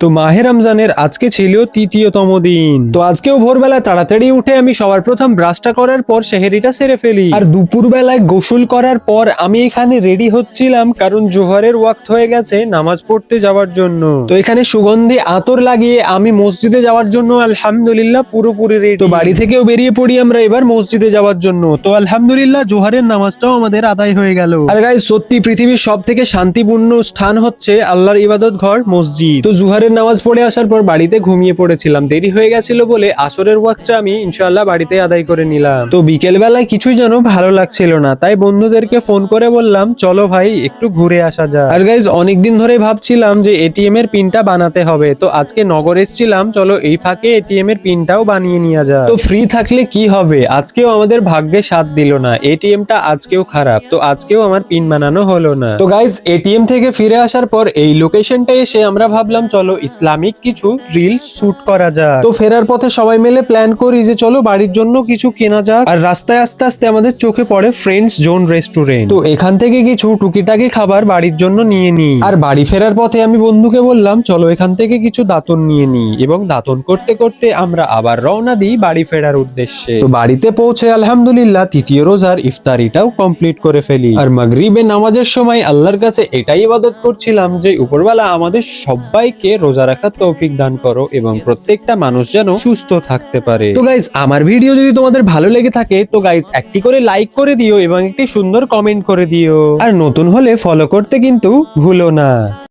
তো মাহে রমজানের আজকে ছিল তৃতীয়তম দিন। তো আজকেও ভোরবেলা তাড়াতাড়ি উঠে আমি সবার প্রথম ব্রাশটা করার পর সেহরিটা সেরে ফেলি। আর দুপুর বেলায় গোসল করার পর আমি এখানে রেডি হচ্ছিলাম, কারণ জোহরের ওয়াক্ত হয়ে গেছে নামাজ পড়তে যাওয়ার জন্য। তো এখানে সুগন্ধি আতর লাগিয়ে আমি মসজিদে যাওয়ার জন্য আলহামদুলিল্লাহ পুরোপুরি রেডি। তো বাড়ি থেকেও বেরিয়ে পড়ি আমরা এবার মসজিদে যাওয়ার জন্য। তো আলহামদুলিল্লাহ জোহরের নামাজটাও আমাদের আদায় হয়ে গেল। আর গাইস, সত্যি পৃথিবীর সব থেকে শান্তিপূর্ণ স্থান হচ্ছে আল্লাহর ইবাদত ঘর মসজিদ। তো জুহারের নামাজ পড়ে আসার পর বাড়িতে ঘুমিয়ে পড়েছিলাম, দেরি হয়ে গেছিল বলে আসরের ওয়াক্তটা আমি ইনশাআল্লাহ বাড়িতে আদায় করে নিলাম। তো বিকেল বেলায় কিছুই যেন ভালো লাগছিল না, তাই বন্ধুদেরকে ফোন করে বললাম চলো ভাই একটু ঘুরে আসা যায়। আর গাইজ, অনেকদিন ধরে ভাবছিলাম যে এটিএম এর পিনটা বানাতে হবে, তো আজকে নগর এসেছিলাম, চলো এই ফাঁকে এটিএম এর পিনটাও বানিয়ে নিয়ে যায়। তো ফ্রি থাকলে কি হবে, আজকেও আমাদের ভাগ্যে সাথ দিল না, এটিএমটা আজকেও খারাপ, তো আজকেও আমার পিন বানানো হলো না। তো গাইজ, এটিএম থেকে ফিরে আসার পর এই লোকেশনটা এসে আমরা ভাবলাম চলো ইসলামিক কিছু রিলস শুট করা যাক। তো ফেরার পথে সবাই মিলে প্ল্যান করি যে চলো বাড়ির জন্য কিছু কেনা যাক। আর রাস্তায় আস্তে আস্তে আমাদের চোখে পড়ে ফ্রেন্ডস জোন রেস্টুরেন্ট। তো এখান থেকে কিছু টুকিটাকি খাবার বাড়ির জন্য নিয়ে নিই। আর বাড়ি ফেরার পথে আমি বন্ধুকে বললাম চলো এখান থেকে কিছু দাতন নিয়ে নিই, এবং দাতন করতে করতে আমরা আবার রওনা দিই বাড়ি ফেরার উদ্দেশ্যে। তো বাড়িতে পৌঁছে আলহামদুলিল্লাহ তৃতীয় রোজার ইফতারিটাও কমপ্লিট করে ফেলি। আর মাগরিবে নামাজের সময় আল্লাহর কাছে এটাই ইবাদত করছিলাম যে উপরওয়ালা আমাদের সবাইকে রোজা রাখার তৌফিক দান করো এবং প্রত্যেকটা মানুষ যেন সুস্থ থাকতে পারে। তো গাইজ, আমার ভিডিও যদি তোমাদের ভালো লেগে থাকে তো গাইজ একটি করে লাইক করে দিও এবং একটি সুন্দর কমেন্ট করে দিও। আর নতুন হলে ফলো করতে কিন্তু ভুলো না।